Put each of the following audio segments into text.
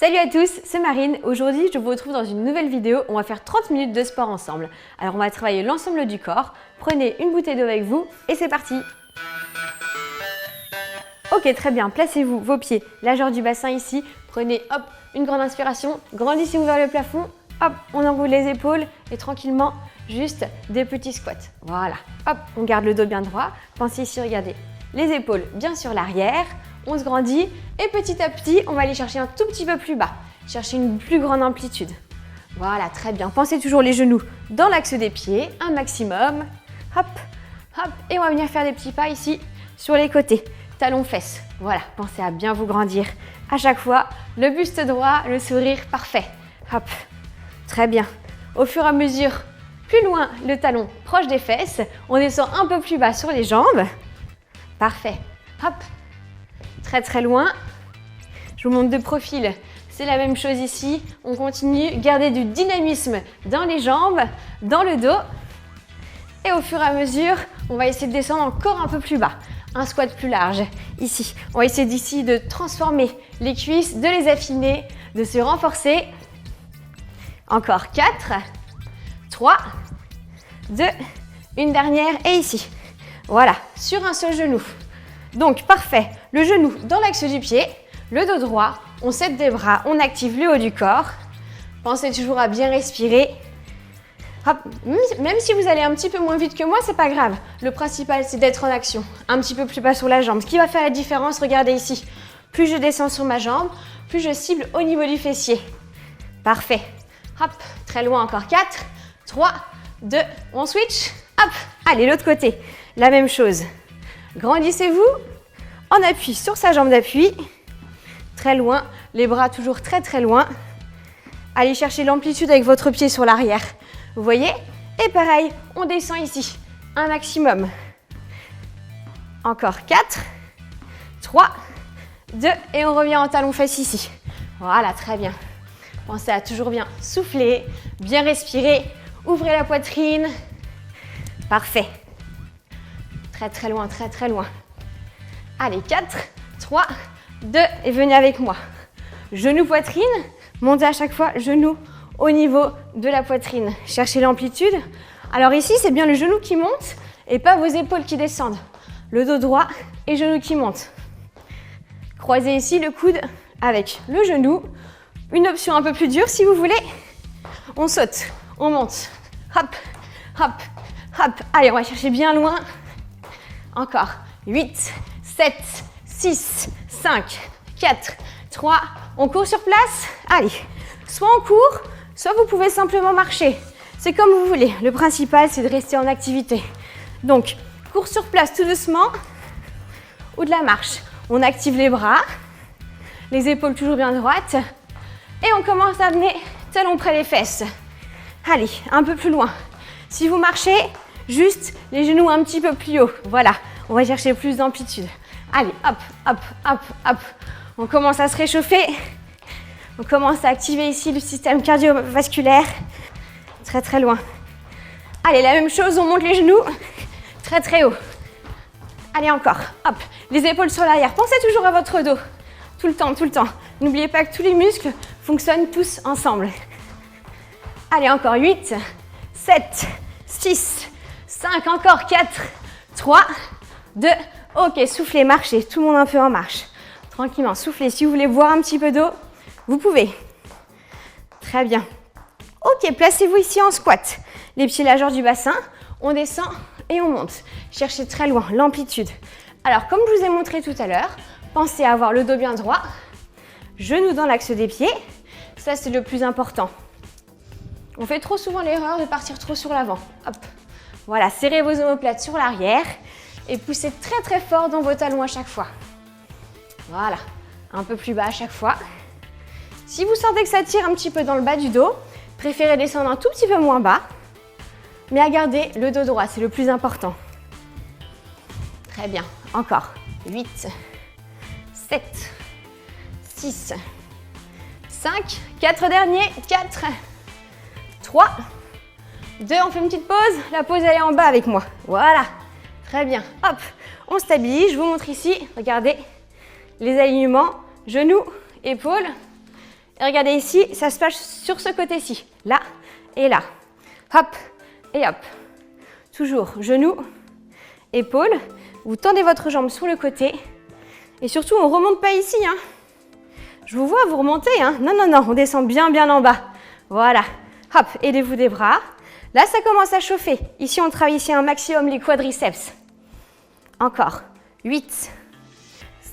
Salut à tous, c'est Marine. Aujourd'hui, je vous retrouve dans une nouvelle vidéo. On va faire 30 minutes de sport ensemble. Alors, on va travailler l'ensemble du corps. Prenez une bouteille d'eau avec vous et c'est parti. Ok, très bien. Placez-vous vos pieds, largeur du bassin ici. Prenez, hop, une grande inspiration. Grandissez-vous vers le plafond. Hop, on enroule les épaules et tranquillement, juste des petits squats. Voilà. Hop, on garde le dos bien droit. Pensez ici, regardez, les épaules bien sur l'arrière. On se grandit et petit à petit, on va aller chercher un tout petit peu plus bas. Chercher une plus grande amplitude. Voilà, très bien. Pensez toujours les genoux dans l'axe des pieds, un maximum. Hop, hop. Et on va venir faire des petits pas ici sur les côtés. Talons fesses. Voilà, pensez à bien vous grandir. À chaque fois, le buste droit, le sourire parfait. Hop, très bien. Au fur et à mesure, plus loin, le talon proche des fesses. On descend un peu plus bas sur les jambes. Parfait. Hop. Très loin. Je vous montre de profil. C'est la même chose ici. On continue. Gardez du dynamisme dans les jambes, dans le dos. Et au fur et à mesure, on va essayer de descendre encore un peu plus bas. Un squat plus large. Ici. On va essayer d'ici de transformer les cuisses, de les affiner, de se renforcer. Encore 4, 3, 2, une dernière et ici. Voilà, sur un seul genou. Donc, parfait. Le genou dans l'axe du pied, le dos droit, on s'aide des bras, on active le haut du corps. Pensez toujours à bien respirer. Hop. Même si vous allez un petit peu moins vite que moi, c'est pas grave. Le principal, c'est d'être en action. Un petit peu plus bas sur la jambe. Ce qui va faire la différence, regardez ici. Plus je descends sur ma jambe, plus je cible au niveau du fessier. Parfait. Hop, très loin encore. 4, 3, 2, on switch. Hop, allez, l'autre côté. La même chose. Grandissez-vous en appui sur sa jambe d'appui. Très loin, les bras toujours très loin. Allez chercher l'amplitude avec votre pied sur l'arrière. Vous voyez? Et pareil, on descend ici, un maximum. Encore 4, 3, 2 et on revient en talon-fesse ici. Voilà, très bien. Pensez à toujours bien souffler, bien respirer. Ouvrez la poitrine. Parfait. Très loin, très loin. Allez, 4, 3, 2 et venez avec moi. Genou, poitrine. Montez à chaque fois, genou au niveau de la poitrine. Cherchez l'amplitude. Alors ici, c'est bien le genou qui monte et pas vos épaules qui descendent. Le dos droit et genou qui monte. Croisez ici le coude avec le genou. Une option un peu plus dure si vous voulez. On saute, on monte. Hop, hop, hop. Allez, on va chercher bien loin. Encore. 8, 7, 6, 5, 4, 3. On court sur place. Allez, soit on court, soit vous pouvez simplement marcher. C'est comme vous voulez. Le principal, c'est de rester en activité. Donc, cours sur place tout doucement ou de la marche. On active les bras, les épaules toujours bien droites et on commence à amener talons près des fesses. Allez, un peu plus loin. Si vous marchez, juste les genoux un petit peu plus haut. Voilà, on va chercher plus d'amplitude. Allez, hop, hop, hop, hop. On commence à se réchauffer. On commence à activer ici le système cardiovasculaire. Très loin. Allez, la même chose, on monte les genoux. Très haut. Allez, encore. Hop, les épaules sur l'arrière. Pensez toujours à votre dos. Tout le temps. N'oubliez pas que tous les muscles fonctionnent tous ensemble. Allez, encore 8, 7, 6, 5, encore 4, 3, 2, ok, soufflez, marchez, tout le monde un peu en marche. Tranquillement, soufflez. Si vous voulez boire un petit peu d'eau, vous pouvez. Très bien. Ok, placez-vous ici en squat. Les pieds largeur du bassin, on descend et on monte. Cherchez très loin l'amplitude. Alors, comme je vous ai montré tout à l'heure, pensez à avoir le dos bien droit, genoux dans l'axe des pieds. Ça, c'est le plus important. On fait trop souvent l'erreur de partir trop sur l'avant. Hop. Voilà, serrez vos omoplates sur l'arrière et poussez très fort dans vos talons à chaque fois. Voilà, un peu plus bas à chaque fois. Si vous sentez que ça tire un petit peu dans le bas du dos, préférez descendre un tout petit peu moins bas, mais à garder le dos droit, c'est le plus important. Très bien, encore. 8, 7, 6, 5, 4 derniers, 4, 3, 2, on fait une petite pause. La pause, elle est en bas avec moi. Voilà, très bien. Hop, on stabilise. Je vous montre ici, regardez, les alignements, genoux, épaules Et regardez ici, ça se passe sur ce côté-ci. Là et là. Hop et hop. Toujours genoux, épaules. Vous tendez votre jambe sur le côté. Et surtout, on ne remonte pas ici. Hein. Je vous vois, vous remontez. Hein. Non, non, non, on descend bien, bien en bas. Voilà. Hop, aidez-vous des bras. Là, ça commence à chauffer. Ici, on travaille ici un maximum les quadriceps. Encore. 8,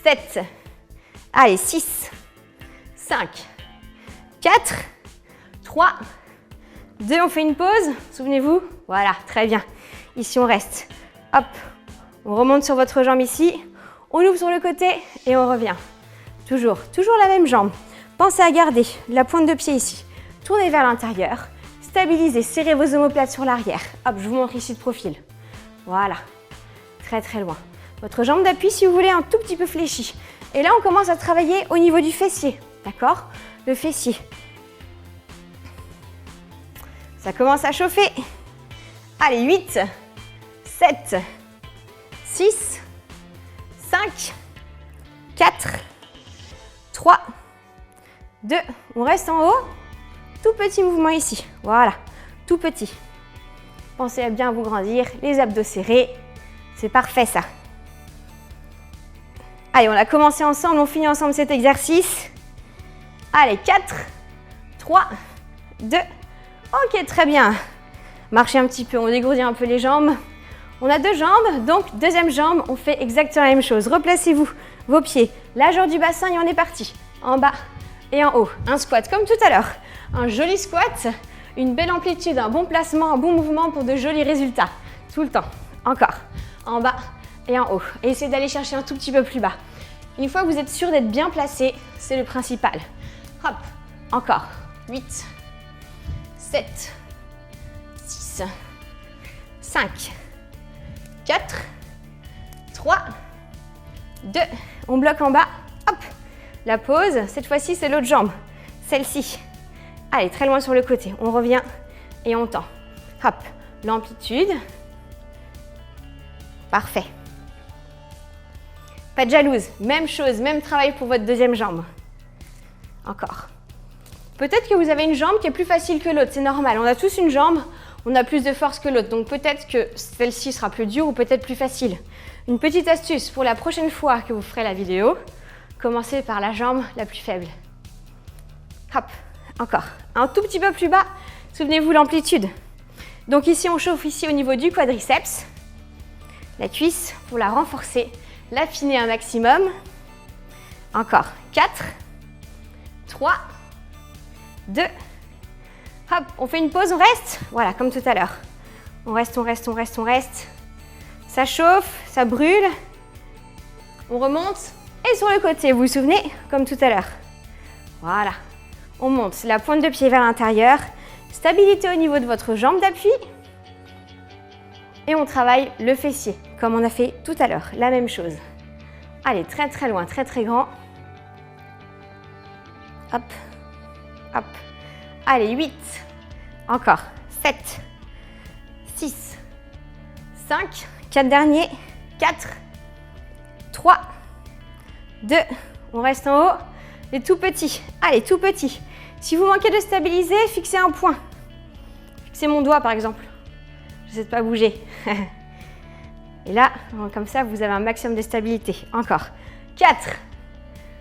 7, allez, 6, 5, 4, 3, 2, on fait une pause, souvenez-vous. Voilà, très bien. Ici, on reste. Hop, on remonte sur votre jambe ici. On ouvre sur le côté et on revient. Toujours la même jambe. Pensez à garder la pointe de pied ici. Tournez vers l'intérieur. Stabilisez, serrez vos omoplates sur l'arrière. Hop, je vous montre ici de profil. Voilà, très très loin. Votre jambe d'appui, si vous voulez, un tout petit peu fléchie. Et là, on commence à travailler au niveau du fessier. D'accord? Le fessier. Ça commence à chauffer. Allez, 8, 7, 6, 5, 4, 3, 2. On reste en haut. Tout petit mouvement ici. Voilà, tout petit. Pensez à bien vous grandir, les abdos serrés. C'est parfait ça. Allez, on a commencé ensemble, on finit ensemble cet exercice. Allez, 4, 3, 2. Ok, très bien. Marchez un petit peu, on dégourdit un peu les jambes. On a deux jambes, donc deuxième jambe, on fait exactement la même chose. Replacez-vous vos pieds, largeur du bassin et on est parti. En bas et en haut. Un squat comme tout à l'heure. Un joli squat, une belle amplitude, un bon placement, un bon mouvement pour de jolis résultats. Tout le temps. Encore. En bas et en haut. Et essayez d'aller chercher un tout petit peu plus bas. Une fois que vous êtes sûr d'être bien placé, c'est le principal. Hop. Encore. 8, 7, 6, 5, 4, 3, 2. On bloque en bas. Hop. La pause. Cette fois-ci, c'est l'autre jambe. Celle-ci. Allez, très loin sur le côté. On revient et on tend. Hop. L'amplitude. Parfait. Pas de jalouse. Même chose, même travail pour votre deuxième jambe. Encore. Peut-être que vous avez une jambe qui est plus facile que l'autre. C'est normal. On a tous une jambe, on a plus de force que l'autre. Donc peut-être que celle-ci sera plus dure ou peut-être plus facile. Une petite astuce pour la prochaine fois que vous ferez la vidéo. Commencez par la jambe la plus faible. Hop. Encore. Un tout petit peu plus bas. Souvenez-vous l'amplitude. Donc ici, on chauffe ici au niveau du quadriceps. La cuisse pour la renforcer, l'affiner un maximum. Encore. 4, 3, 2. Hop, on fait une pause, on reste. Voilà, comme tout à l'heure. On reste, on reste, on reste, on reste. Ça chauffe, ça brûle. On remonte. Et sur le côté, vous vous souvenez, comme tout à l'heure. Voilà. On monte la pointe de pied vers l'intérieur. Stabilité au niveau de votre jambe d'appui. Et on travaille le fessier, comme on a fait tout à l'heure. La même chose. Allez, très très loin, très très grand. Hop, hop. Allez, 8. Encore. 7, 6, 5. 4 derniers. 4, 3, 2. On reste en haut. Les tout petits. Allez, tout petits. Si vous manquez de stabiliser, fixez un point. Fixez mon doigt par exemple. J'essaie de pas bouger. Et là, comme ça, vous avez un maximum de stabilité. Encore. 4,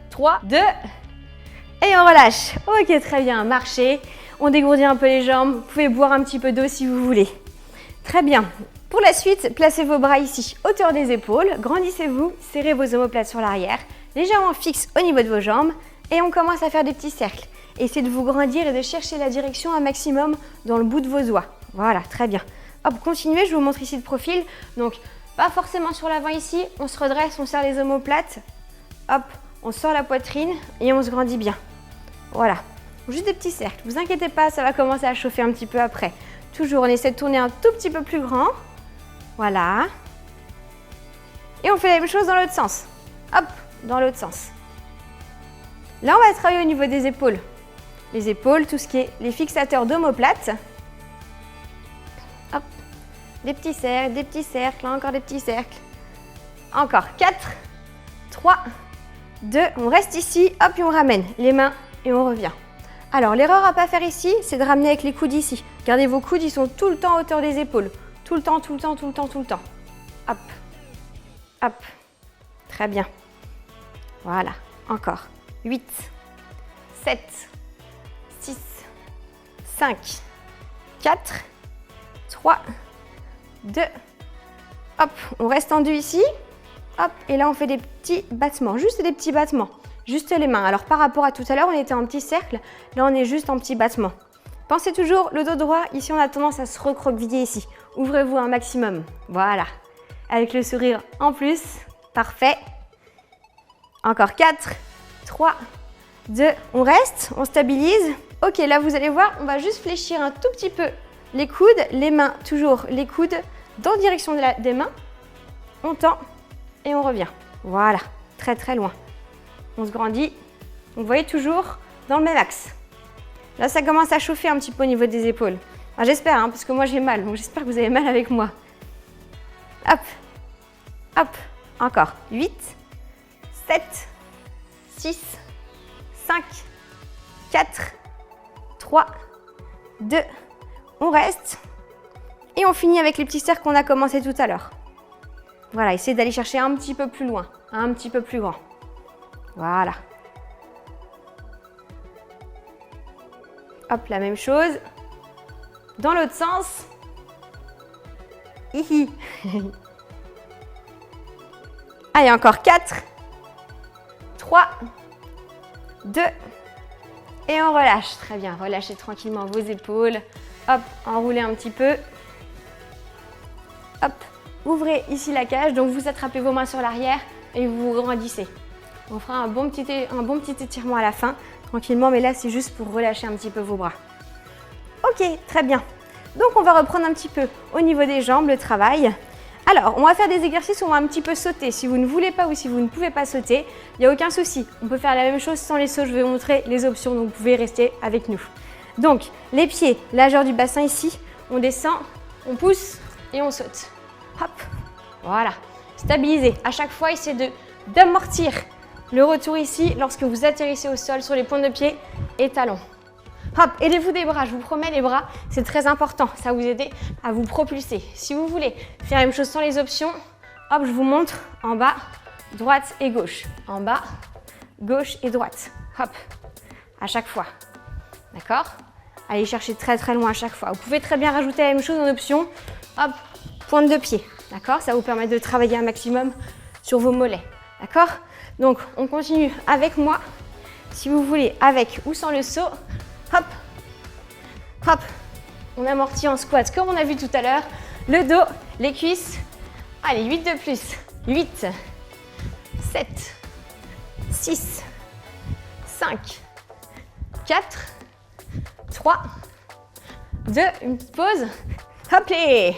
3, 2. Et on relâche. Ok, très bien. Marchez. On dégourdit un peu les jambes. Vous pouvez boire un petit peu d'eau si vous voulez. Très bien. Pour la suite, placez vos bras ici, hauteur des épaules. Grandissez-vous. Serrez vos omoplates sur l'arrière. Légèrement fixe au niveau de vos jambes. Et on commence à faire des petits cercles. Essayez de vous grandir et de chercher la direction un maximum dans le bout de vos doigts. Voilà, très bien. Hop, continuez, je vous montre ici de profil. Donc, pas forcément sur l'avant ici. On se redresse, on serre les omoplates. Hop, on sort la poitrine et on se grandit bien. Voilà, juste des petits cercles. Ne vous inquiétez pas, ça va commencer à chauffer un petit peu après. Toujours, on essaie de tourner un tout petit peu plus grand. Voilà. Et on fait la même chose dans l'autre sens. Hop, dans l'autre sens. Là, on va travailler au niveau des épaules. Les épaules, tout ce qui est les fixateurs d'omoplates. Hop, des petits cercles, là encore des petits cercles. Encore 4, 3, 2, on reste ici, hop, et on ramène les mains et on revient. Alors, l'erreur à ne pas faire ici, c'est de ramener avec les coudes ici. Regardez, vos coudes, ils sont tout le temps à hauteur des épaules. Tout le temps, tout le temps, tout le temps, tout le temps. Hop, hop. Très bien. Voilà, encore. 8, 7, 6, 5, 4, 3, 2. Hop, on reste tendu ici. Hop, et là, on fait des petits battements. Juste des petits battements. Juste les mains. Alors, par rapport à tout à l'heure, on était en petit cercle. Là, on est juste en petit battement. Pensez toujours le dos droit. Ici, on a tendance à se recroqueviller ici. Ouvrez-vous un maximum. Voilà. Avec le sourire en plus. Parfait. Encore 4, 3, 2. On reste, on stabilise. Ok, là, vous allez voir, on va juste fléchir un tout petit peu les coudes, les mains, toujours les coudes dans la direction des mains. On tend et on revient. Voilà, très très loin. On se grandit. Vous voyez toujours dans le même axe. Là, ça commence à chauffer un petit peu au niveau des épaules. Enfin, j'espère, hein, parce que moi j'ai mal. Donc j'espère que vous avez mal avec moi. Hop, hop, encore. 8, 7, 6, 5, 4, 3, 2. On reste. Et on finit avec les petits cercles qu'on a commencé tout à l'heure. Voilà, essayez d'aller chercher un petit peu plus loin, un petit peu plus grand. Voilà. Hop, la même chose. Dans l'autre sens. Hihi. Allez, encore 4, 3, 2, et on relâche. Très bien, relâchez tranquillement vos épaules. Hop, enroulez un petit peu. Hop, ouvrez ici la cage. Donc, vous attrapez vos mains sur l'arrière et vous vous grandissez. On fera un bon petit étirement à la fin, tranquillement, mais là, c'est juste pour relâcher un petit peu vos bras. Ok, très bien. Donc, on va reprendre un petit peu au niveau des jambes, le travail. Alors, on va faire des exercices où on va un petit peu sauter. Si vous ne voulez pas ou si vous ne pouvez pas sauter, il n'y a aucun souci. On peut faire la même chose sans les sauts. Je vais vous montrer les options, donc vous pouvez rester avec nous. Donc, les pieds, largeur du bassin ici. On descend, on pousse et on saute. Hop, voilà. Stabilisez. À chaque fois, essayez d'amortir le retour ici lorsque vous atterrissez au sol sur les pointes de pied et talons. Hop, aidez-vous des bras, je vous promets, les bras, c'est très important. Ça va vous aider à vous propulser. Si vous voulez faire la même chose sans les options, hop, je vous montre en bas, droite et gauche. En bas, gauche et droite. Hop, à chaque fois. D'accord? Allez chercher très très loin à chaque fois. Vous pouvez très bien rajouter la même chose en option. Hop, pointe de pied. D'accord? Ça va vous permettre de travailler un maximum sur vos mollets. D'accord? Donc, on continue avec moi. Si vous voulez, avec ou sans le saut. Hop, hop, on amortit en squat comme on a vu tout à l'heure. Le dos, les cuisses. Allez, 8 de plus. 8, 7, 6, 5, 4, 3, 2, une petite pause. Hop, et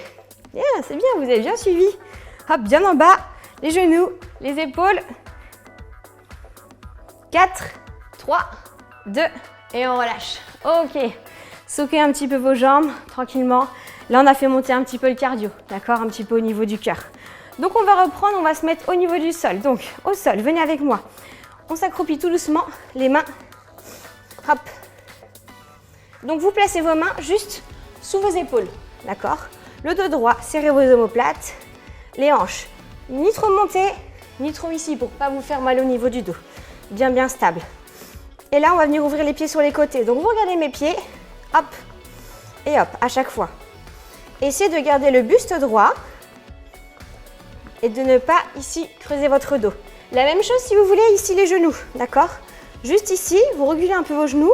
bien, c'est bien, vous avez bien suivi. Hop, bien en bas, les genoux, les épaules. 4, 3, 2, et on relâche. Ok, souquez un petit peu vos jambes, tranquillement. Là, on a fait monter un petit peu le cardio, d'accord? Un petit peu au niveau du cœur. Donc, on va reprendre, on va se mettre au niveau du sol. Donc, au sol, venez avec moi. On s'accroupit tout doucement, les mains. Hop. Donc, vous placez vos mains juste sous vos épaules, d'accord? Le dos droit, serrez vos omoplates. Les hanches, ni trop montées, ni trop ici pour ne pas vous faire mal au niveau du dos. Bien, bien stable. Et là, on va venir ouvrir les pieds sur les côtés. Donc, vous regardez mes pieds, hop, et hop, à chaque fois. Essayez de garder le buste droit et de ne pas, ici, creuser votre dos. La même chose si vous voulez, ici, les genoux, d'accord? Juste ici, vous reculez un peu vos genoux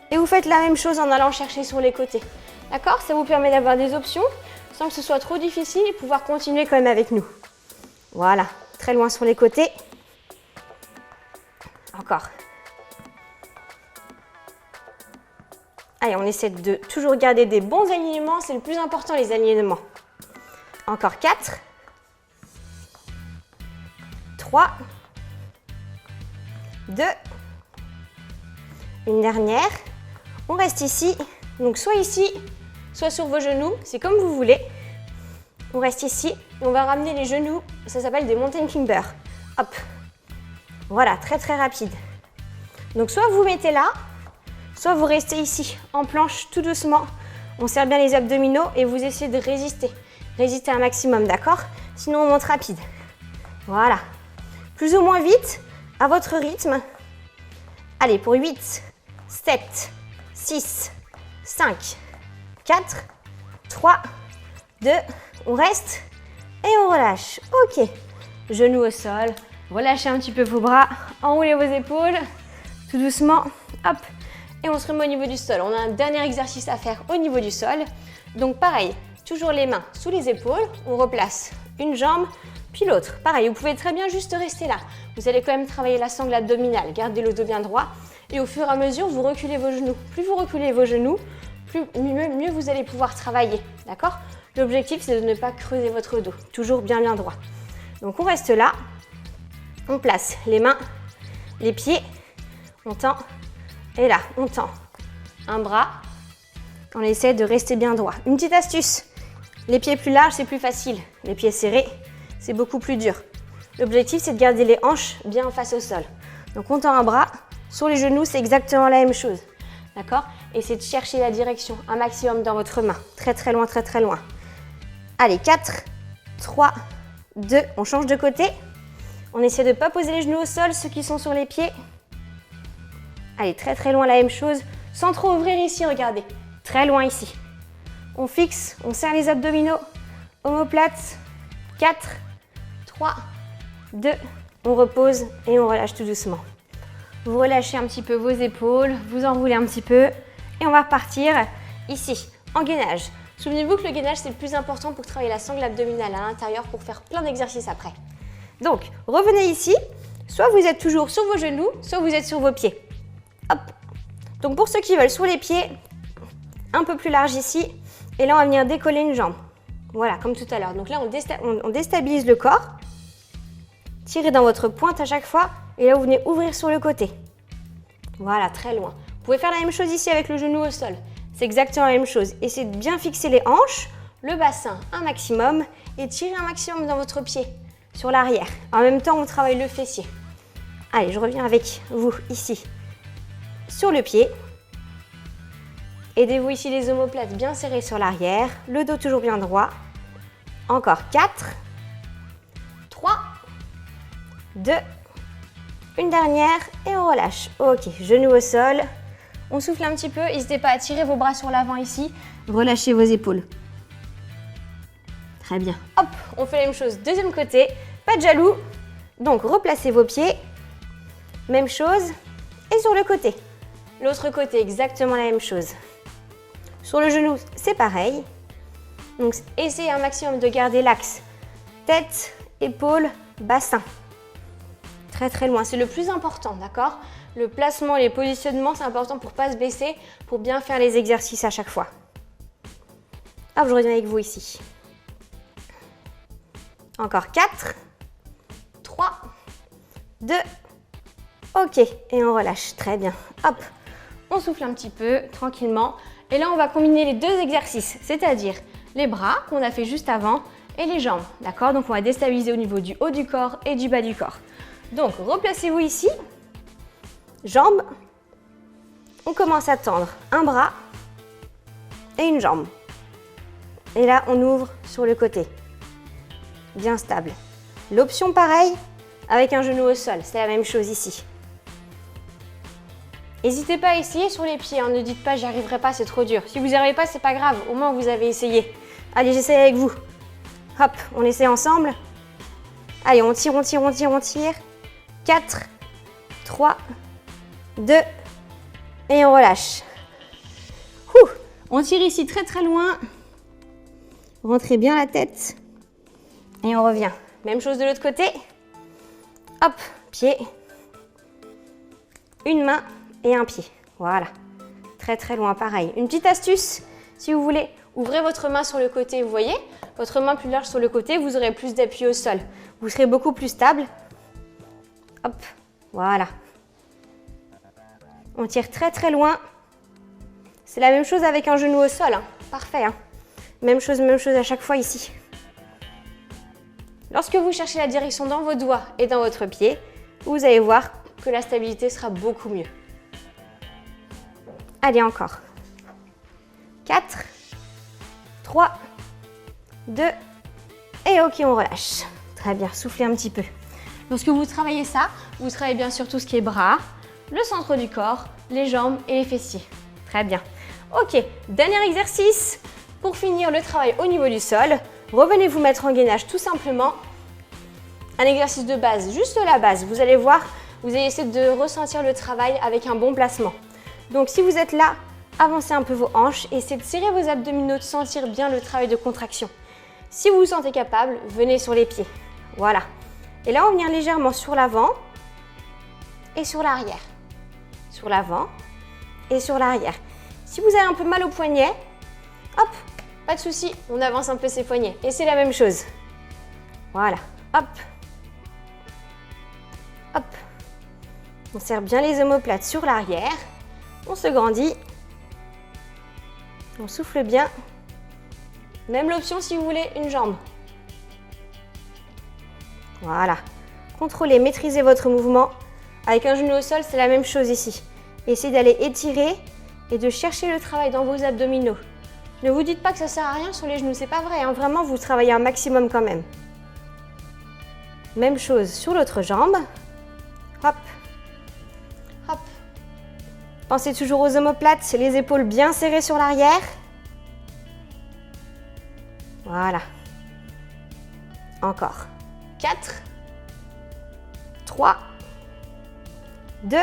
et vous faites la même chose en allant chercher sur les côtés. D'accord? Ça vous permet d'avoir des options sans que ce soit trop difficile et pouvoir continuer quand même avec nous. Voilà, très loin sur les côtés. Encore. Allez, on essaie de toujours garder des bons alignements. C'est le plus important, les alignements. Encore 4. 3. 2. Une dernière. On reste ici. Donc, soit ici, soit sur vos genoux. C'est comme vous voulez. On reste ici. On va ramener les genoux. Ça s'appelle des mountain climbers. Hop. Voilà, très très rapide. Donc, soit vous mettez là, soit vous restez ici en planche tout doucement. On serre bien les abdominaux et vous essayez de résister. Résistez un maximum, d'accord? Sinon, on monte rapide. Voilà. Plus ou moins vite, à votre rythme. Allez, pour 8, 7, 6, 5, 4, 3, 2, on reste et on relâche. Ok. Genoux au sol. Relâchez un petit peu vos bras. Enroulez vos épaules. Tout doucement. Hop. Et on se remet au niveau du sol. On a un dernier exercice à faire au niveau du sol. Donc pareil, toujours les mains sous les épaules. On replace une jambe, puis l'autre. Pareil, vous pouvez très bien juste rester là. Vous allez quand même travailler la sangle abdominale. Gardez le dos bien droit. Et au fur et à mesure, vous reculez vos genoux. Plus vous reculez vos genoux, mieux vous allez pouvoir travailler. D'accord? L'objectif, c'est de ne pas creuser votre dos. Toujours bien droit. Donc on reste là. On place les mains, les pieds. On tend. Et là, on tend un bras. On essaie de rester bien droit. Une petite astuce. Les pieds plus larges, c'est plus facile. Les pieds serrés, c'est beaucoup plus dur. L'objectif, c'est de garder les hanches bien en face au sol. Donc, on tend un bras. Sur les genoux, c'est exactement la même chose. D'accord? Et c'est de chercher la direction un maximum dans votre main. Très, très loin, très, très loin. Allez, 4, 3, 2. On change de côté. On essaie de ne pas poser les genoux au sol, ceux qui sont sur les pieds. Allez, très, très loin, la même chose. Sans trop ouvrir ici, regardez. Très loin ici. On fixe, on serre les abdominaux. Omoplate. 4, 3, 2. On repose et on relâche tout doucement. Vous relâchez un petit peu vos épaules, vous enroulez un petit peu et on va repartir ici, en gainage. Souvenez-vous que le gainage, c'est le plus important pour travailler la sangle abdominale à l'intérieur pour faire plein d'exercices après. Donc, revenez ici. Soit vous êtes toujours sur vos genoux, soit vous êtes sur vos pieds. Hop. Donc, pour ceux qui veulent, sur les pieds, un peu plus large ici. Et là, on va venir décoller une jambe. Voilà, comme tout à l'heure. Donc là, on déstabilise le corps. Tirez dans votre pointe à chaque fois. Et là, vous venez ouvrir sur le côté. Voilà, très loin. Vous pouvez faire la même chose ici avec le genou au sol. C'est exactement la même chose. Essayez de bien fixer les hanches, le bassin un maximum et tirez un maximum dans votre pied sur l'arrière. En même temps, on travaille le fessier. Allez, je reviens avec vous ici sur le pied. Aidez-vous ici les omoplates bien serrées sur l'arrière, le dos toujours bien droit. Encore 4, 3, 2, une dernière et on relâche. Ok, genoux au sol. On souffle un petit peu, n'hésitez pas à tirer vos bras sur l'avant ici. Relâchez vos épaules. Très bien. Hop, on fait la même chose, deuxième côté. Pas de jaloux. Donc, replacez vos pieds. Même chose. Et sur le côté. L'autre côté, exactement la même chose. Sur le genou, c'est pareil. Donc, essayez un maximum de garder l'axe. Tête, épaules, bassin. Très très loin, c'est le plus important, d'accord? Le placement, les positionnements, c'est important pour ne pas se baisser, pour bien faire les exercices à chaque fois. Hop, je reviens avec vous ici. Encore 4, 3, 2, ok, et on relâche, très bien. Hop, on souffle un petit peu, tranquillement. Et là, on va combiner les deux exercices, c'est-à-dire les bras qu'on a fait juste avant et les jambes, d'accord? Donc, on va déstabiliser au niveau du haut du corps et du bas du corps. Donc, replacez-vous ici, jambes. On commence à tendre un bras et une jambe. Et là, on ouvre sur le côté, bien stable. L'option, pareil, avec un genou au sol, c'est la même chose ici. N'hésitez pas à essayer sur les pieds, hein. Ne dites pas « j'y arriverai pas, c'est trop dur ». Si vous n'y arrivez pas, c'est pas grave, au moins vous avez essayé. Allez, j'essaye avec vous. Hop, on essaie ensemble. Allez, on tire, on tire, on tire, on tire. 4, 3, 2, et on relâche. Ouh, on tire ici très très loin. Rentrez bien la tête. Et on revient. Même chose de l'autre côté. Hop, pied. Une main et un pied. Voilà. Très très loin, pareil. Une petite astuce, si vous voulez, ouvrez votre main sur le côté, vous voyez? Votre main plus large sur le côté, vous aurez plus d'appui au sol. Vous serez beaucoup plus stable. Hop, voilà. On tire très très loin. C'est la même chose avec un genou au sol. Hein. Parfait. Hein. Même chose à chaque fois ici. Lorsque vous cherchez la direction dans vos doigts et dans votre pied, vous allez voir que la stabilité sera beaucoup mieux. Allez, encore. 4, 3, 2, et ok, on relâche. Très bien, soufflez un petit peu. Lorsque vous travaillez ça, vous travaillez bien sûr tout ce qui est bras, le centre du corps, les jambes et les fessiers. Très bien. Ok, dernier exercice. Pour finir le travail au niveau du sol, revenez vous mettre en gainage tout simplement. Un exercice de base, juste la base. Vous allez voir, vous allez essayer de ressentir le travail avec un bon placement. Donc si vous êtes là, avancez un peu vos hanches et essayez de serrer vos abdominaux, de sentir bien le travail de contraction. Si vous vous sentez capable, venez sur les pieds. Voilà. Et là, on vient légèrement sur l'avant et sur l'arrière. Sur l'avant et sur l'arrière. Si vous avez un peu mal au poignet, hop, pas de souci, on avance un peu ses poignets. Et c'est la même chose. Voilà, hop, hop. On serre bien les omoplates sur l'arrière. On se grandit. On souffle bien. Même l'option si vous voulez une jambe. Voilà. Contrôlez, maîtrisez votre mouvement. Avec un genou au sol, c'est la même chose ici. Essayez d'aller étirer et de chercher le travail dans vos abdominaux. Ne vous dites pas que ça ne sert à rien sur les genoux, c'est pas vrai, hein. Vraiment, vous travaillez un maximum quand même. Même chose sur l'autre jambe. Hop, hop. Pensez toujours aux omoplates, les épaules bien serrées sur l'arrière. Voilà. Encore. 4, 3, 2,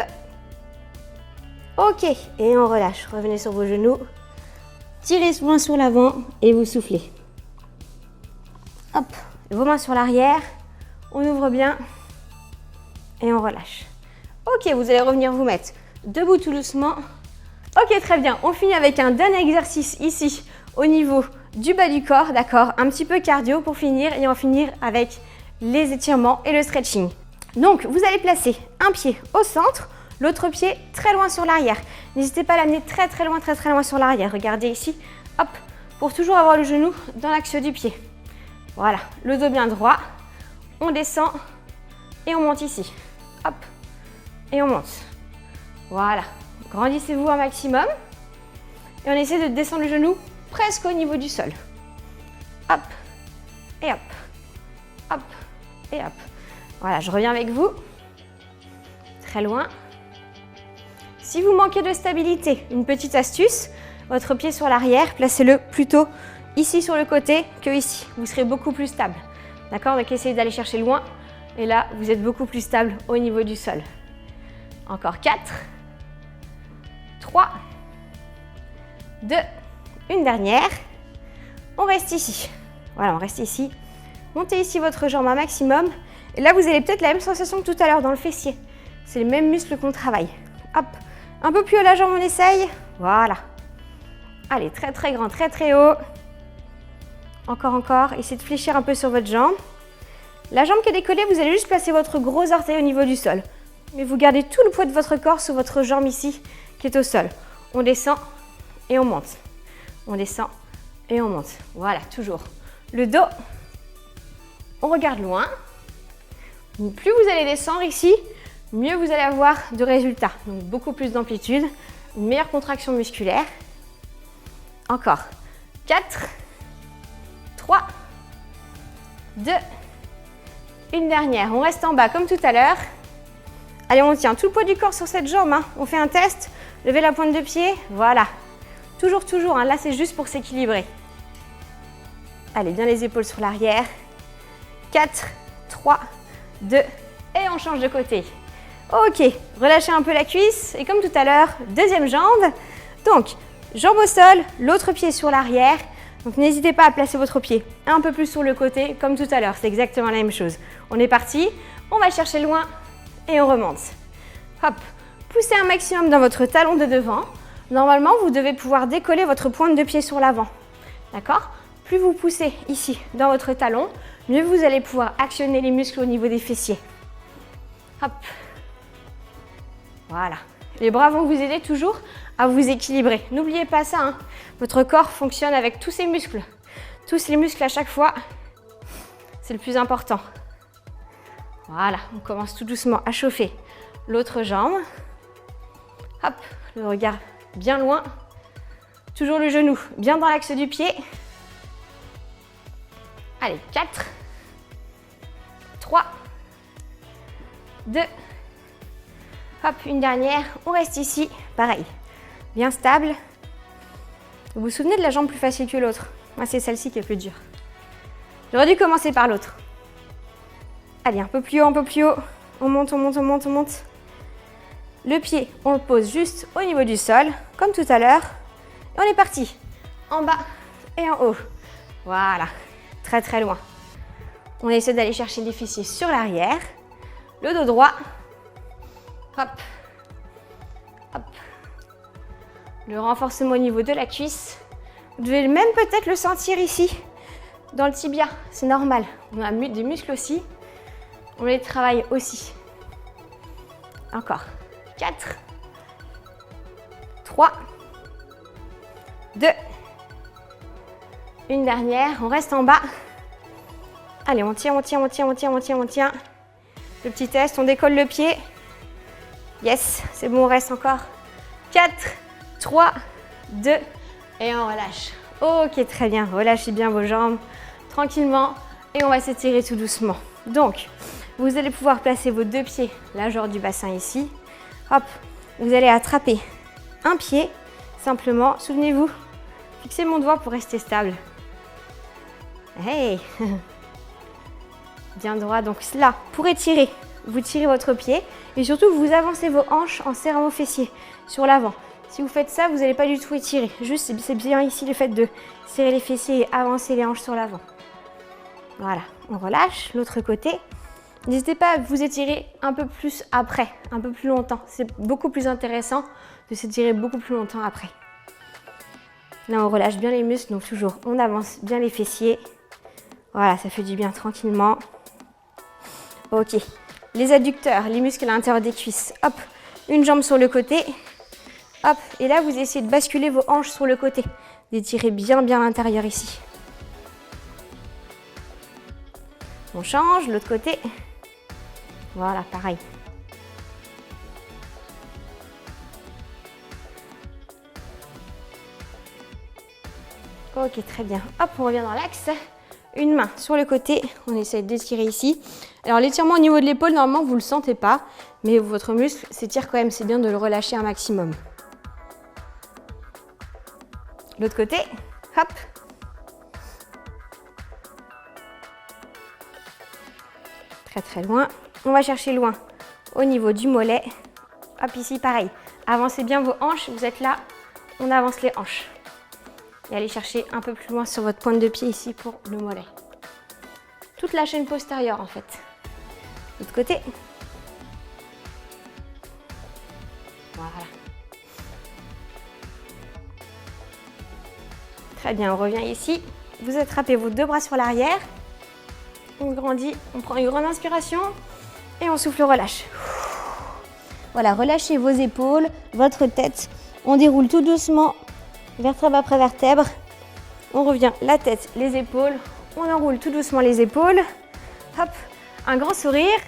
ok. Et on relâche. Revenez sur vos genoux. Tirez loin sur l'avant et vous soufflez. Hop, vos mains sur l'arrière. On ouvre bien et on relâche. Ok, vous allez revenir vous mettre debout tout doucement. Ok, très bien. On finit avec un dernier exercice ici au niveau du bas du corps, d'accord? Un petit peu cardio pour finir et on va finir avec les étirements et le stretching. Donc, vous allez placer un pied au centre, l'autre pied très loin sur l'arrière. N'hésitez pas à l'amener très loin sur l'arrière. Regardez ici, hop, pour toujours avoir le genou dans l'axe du pied. Voilà, le dos bien droit. On descend et on monte ici. Hop, et on monte. Voilà, grandissez-vous un maximum. Et on essaie de descendre le genou presque au niveau du sol. Hop, et hop, hop, et hop. Voilà, je reviens avec vous. Très loin. Si vous manquez de stabilité, une petite astuce, votre pied sur l'arrière, placez-le plutôt ici sur le côté que ici. Vous serez beaucoup plus stable. D'accord? Donc essayez d'aller chercher loin. Et là, vous êtes beaucoup plus stable au niveau du sol. Encore 4, 3, 2, une dernière. On reste ici. Voilà, on reste ici. Montez ici votre jambe un maximum. Et là, vous avez peut-être la même sensation que tout à l'heure dans le fessier. C'est les mêmes muscles qu'on travaille. Hop, un peu plus haut la jambe, on essaye. Voilà. Allez, très grand, très haut. Encore. Essayez de fléchir un peu sur votre jambe. La jambe qui est décollée, vous allez juste placer votre gros orteil au niveau du sol. Mais vous gardez tout le poids de votre corps sur votre jambe ici, qui est au sol. On descend et on monte. On descend et on monte. Voilà, toujours. Le dos, on regarde loin. Plus vous allez descendre ici, mieux vous allez avoir de résultats. Donc beaucoup plus d'amplitude, une meilleure contraction musculaire. Encore. 4, 3, 2, une dernière. On reste en bas comme tout à l'heure. Allez, on tient tout le poids du corps sur cette jambe. On fait un test. Levez la pointe de pied. Voilà. Toujours. Là, c'est juste pour s'équilibrer. Allez, bien les épaules sur l'arrière. 4, 3, 2, et on change de côté. Ok, relâchez un peu la cuisse. Et comme tout à l'heure, deuxième jambe. Donc, jambe au sol, l'autre pied sur l'arrière. Donc, n'hésitez pas à placer votre pied un peu plus sur le côté, comme tout à l'heure. C'est exactement la même chose. On est parti. On va chercher loin et on remonte. Hop, poussez un maximum dans votre talon de devant. Normalement, vous devez pouvoir décoller votre pointe de pied sur l'avant. D'accord? Plus vous poussez ici dans votre talon, mieux vous allez pouvoir actionner les muscles au niveau des fessiers. Hop. Voilà. Les bras vont vous aider toujours à vous équilibrer. N'oubliez pas ça, hein. Votre corps fonctionne avec tous ses muscles. Tous les muscles à chaque fois. C'est le plus important. Voilà, on commence tout doucement à chauffer l'autre jambe. Hop, le regard bien loin. Toujours le genou bien dans l'axe du pied. Allez, 4, 3, 2, hop, une dernière. On reste ici, pareil, bien stable. Vous vous souvenez de la jambe plus facile que l'autre? Moi, c'est celle-ci qui est plus dure. J'aurais dû commencer par l'autre. Allez, un peu plus haut, un peu plus haut. On monte, on monte, on monte, on monte. Le pied, on le pose juste au niveau du sol, comme tout à l'heure. Et on est parti. En bas et en haut. Voilà, très très loin. On essaie d'aller chercher les fessiers sur l'arrière. Le dos droit. Hop, hop. Le renforcement au niveau de la cuisse. Vous devez même peut-être le sentir ici, dans le tibia. C'est normal. On a des muscles aussi. On les travaille aussi. Encore. 4, 3, 2, une dernière. On reste en bas. Allez, on tient, on tient, on tient, on tient, on tient, on tient. Le petit test, on décolle le pied. Yes, c'est bon, on reste encore. 4, 3, 2 et on relâche. Ok, très bien. Relâchez bien vos jambes tranquillement et on va s'étirer tout doucement. Donc, vous allez pouvoir placer vos deux pieds largeur du bassin ici. Hop, vous allez attraper un pied, simplement, souvenez-vous, fixez mon doigt pour rester stable. Hey, bien droit, donc là, pour étirer, vous tirez votre pied et surtout vous avancez vos hanches en serrant vos fessiers sur l'avant. Si vous faites ça, vous n'allez pas du tout étirer, juste c'est bien ici le fait de serrer les fessiers et avancer les hanches sur l'avant. Voilà, on relâche, l'autre côté. N'hésitez pas à vous étirer un peu plus après, un peu plus longtemps. C'est beaucoup plus intéressant de s'étirer beaucoup plus longtemps après. Là, on relâche bien les muscles, donc toujours, on avance bien les fessiers. Voilà, ça fait du bien tranquillement. Ok, les adducteurs, les muscles à l'intérieur des cuisses. Hop, une jambe sur le côté. Hop, et là, vous essayez de basculer vos hanches sur le côté. D'étirer bien l'intérieur ici. On change, l'autre côté. Voilà, pareil. Ok, très bien. Hop, on revient dans l'axe. Une main sur le côté. On essaie d'étirer ici. Alors, l'étirement au niveau de l'épaule, normalement, vous ne le sentez pas. Mais votre muscle s'étire quand même. C'est bien de le relâcher un maximum. L'autre côté. Hop. Très, très loin. On va chercher loin au niveau du mollet. Hop, ici, pareil. Avancez bien vos hanches. Vous êtes là. On avance les hanches. Et allez chercher un peu plus loin sur votre pointe de pied ici pour le mollet. Toute la chaîne postérieure, en fait. L'autre côté. Voilà. Très bien, on revient ici. Vous attrapez vos deux bras sur l'arrière. On grandit, on prend une grande inspiration et on souffle, relâche. Voilà, relâchez vos épaules, votre tête. On déroule tout doucement, vertèbre après vertèbre. On revient la tête, les épaules. On enroule tout doucement les épaules. Hop, un grand sourire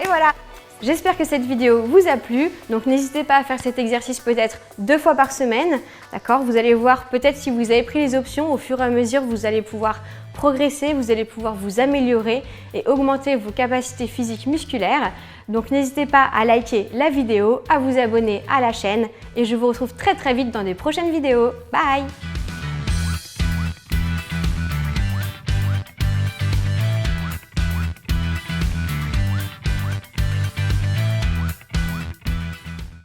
et voilà. J'espère que cette vidéo vous a plu. Donc n'hésitez pas à faire cet exercice peut-être 2 fois par semaine. D'accord? Vous allez voir peut-être si vous avez pris les options, au fur et à mesure, vous allez pouvoir progresser, vous allez pouvoir vous améliorer et augmenter vos capacités physiques musculaires. Donc n'hésitez pas à liker la vidéo, à vous abonner à la chaîne et je vous retrouve très vite dans des prochaines vidéos. Bye!